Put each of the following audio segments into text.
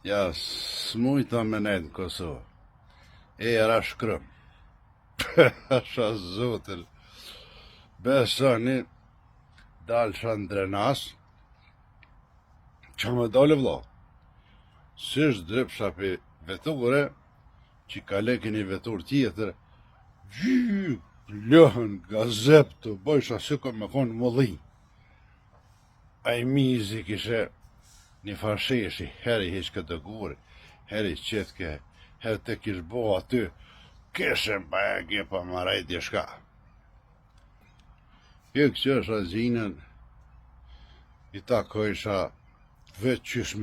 Ja, s'mujta me nejtë në Kosovë. Era shkrëm. Asha zotin. Besoni, dalësha në drenas, që me dole vla. Sish drypsha për veture, që ka leki një vetur tjetër, lëhën gazep të bëjsha si ka me konë mëdhi. A i mizi kishe një fasheshi, heri hiq këtë guri, heri qetke, heri të kish bo aty, kishe mba e gjepa marajt i shka. Kjo këqësha gjinën, i takojsha veç qysh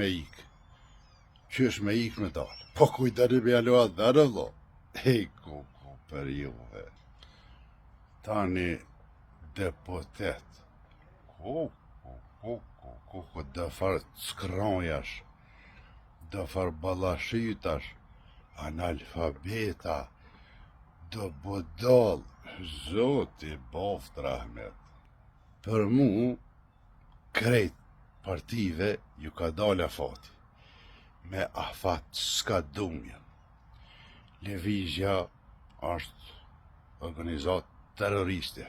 me ik me dalë. Po kujderi me alo atë dhe vlo, ku për juve. Tani deputet, ku dëfar skronjash, dëfar balashytash, analfabeta, dë budal, zoti boft rahmet. Për mu, krejt partive ju ka dala fati, me afat s'ka dumja. Lëvizja është organizat terroriste.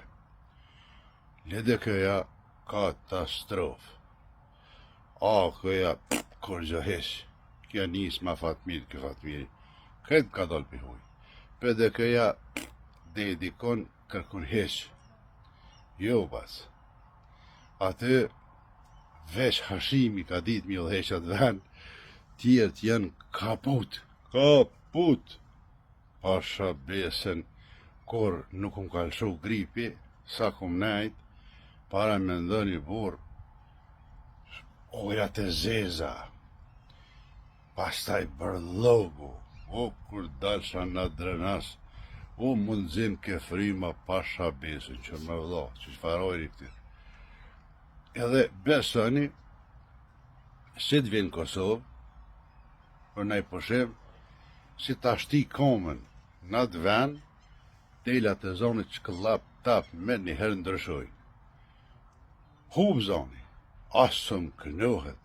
LDK-ja katastrofë. Këja kur gjohesh, kja njës ma fatmir, kë fatmiri. Këtë ka dal për huj. PDK-ja dedikon kërkun hesh. Jo pas. Atë veç Hashimi ka dit mjë dheshat ven, tjertë janë kaput. Pasha besen, kur nuk më kalëshu gripi, sa kum nejt, para me ndoni burë, ojat e zeza, pastaj bërlogu, kur dalësha në drenas, mundëzim ke frima pasha besin që me vla, që farojri këti. Edhe besoni, si të vinë Kosovë, për nej pëshim, si të ashti komen në të ven, delat e zonit që këllap tap me një herë ndryshoj. Hub zoni, asë më kënohet,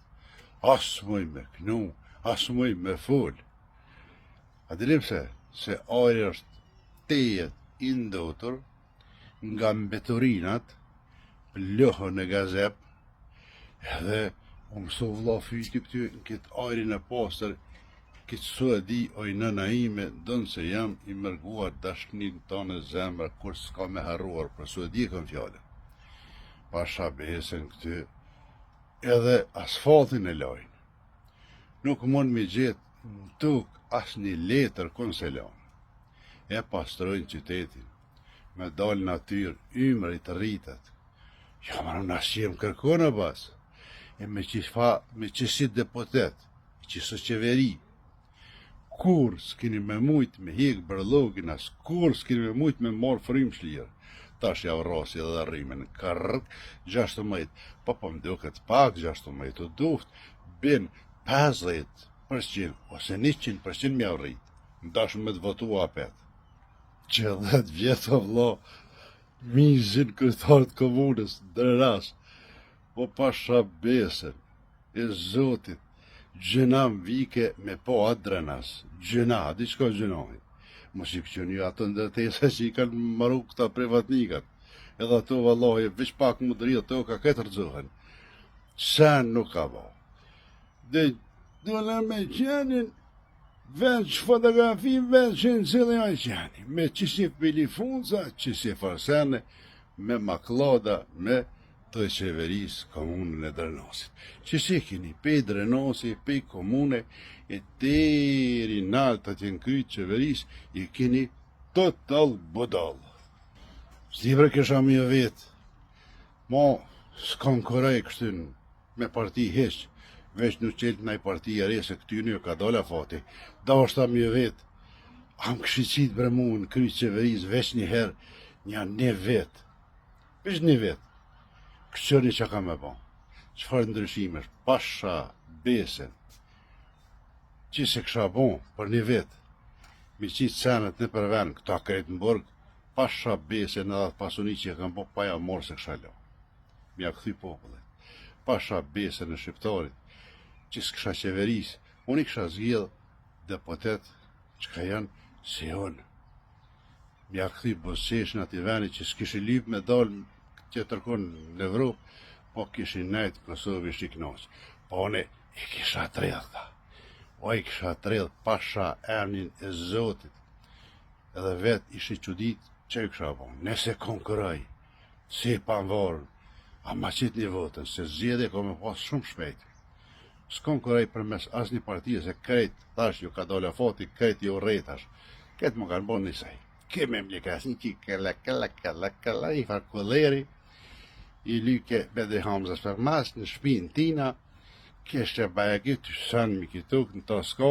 asë muj me kënu, asë muj me full. A dirim se ajri është tejet i ndotur nga mbeturinat, lëhën e gazep, edhe mëso vla fyti këty në këtë ajrin e pasër, këtë su e di oj nëna ime, dënë se jam i mërguar dashnin tonë zemër, kur s'ka me harruar, për su e di e këm fjallën. Pasha besen këty, edhe asfaltin e lojnë. Nuk mund me gjetë në tuk as një letër kënë se lojnë. E pastrojnë qytetin, me dalë natyrë, ymër i të rritet. Ja, ma në asjem kërkona pas, e me qësit deputet, qësë qeveri. Kur s'kini me mujt me hek bërlogin, as kur s'kini me mujt me marë frim shlirë. Tash ja vrasi edhe rrimen kërrk, 16, po më duket pak, 16 të duft, bin 50% ose 100% mja rrit. Ndash me të votu apet. Që 10 vjetë vla, mizin kërtarët komunës, drenas, po pasha besen, e zotit, gjënam vike me po atë drenas, gjëna, di qka gjënohi. Mos i këqën ju atë ndërtesa që i kanë maru këta privatnikat, edhe ato vallohi, veç pak më dërri ato ka këtë rëzohen. Sen nuk ka ba. Dhe dole me qenin, veç fotografi, veç qenë cilë e qeni, me qësi pilifunca, qësi farsene, me maklada, me të qeveris komunën e Drenosit. Qësi kini pej Drenosi, pej komune, e deri nalë të t'jen kryt qeveris, i kini total budal. Stivre kësha mjë vetë, ma s'konkurej kështyn me parti heq, veç në qeltë nëj parti e re se këty një ka dola fati, da është ta mjë vetë, am këshicit bre mu në kryt qeveris, veç një herë, një vetë, veç një vetë, kështëni që ka me ba, qëfar ndryshimesh, pasha besen, që se kësha bon për një vetë, mi qitë senet në përven, këta krejtë në burg, pasha besen edhe atë pasuni që e kam bo, pa ja morë se kësha lo. Mi a këthy popullet. Pasha besen në shqiptarit, që s'kësha qeveris, Unë i kisha zgjidh deputet që ka janë si unë. Mja këthi Bosqesh në ati veni që s'kishi lyp me dalë që tërkon në Evropë, po kishin nejtë Kosovë ishi knasë. Po une i kisha tredh ta. O i kisha tredh pasha emnin e Zotit. Edhe vetë ishi qudit që i kisha bon. Nese konkuraj, si pa mvarën, a ma qitë një votën, se zgjedhje ka me pas shumë shpejt. S'konkuraj për mes as një partije, se krejt, thash ju ka dole fati, krejt ju rejtash. Këtë më kanë bon njësaj. Keme mlikasin që këlla, i farkulleri, i lyke bede Hamzas për mas në shpinë tina, kështë bajagit të sënë mi kituk në të s'ka,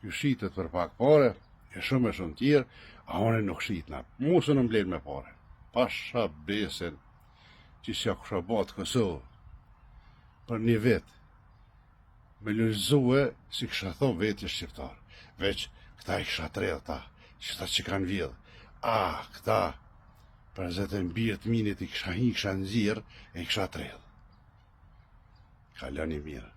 ju shitët për pak pare, e shumë tjerë, a one nuk shitëna, musë në mbledh me pare. Pasha besen që s'ja kusha batë Kosovë, për një vetë, me lëzue si kësha thonë vetë shqiptarë, veç këta i kësha tredh ta, qëta që kanë vjedhë, këta, për zetën birët minit i kësha nëzirë, e i kësha tredhë. Kalani mirë.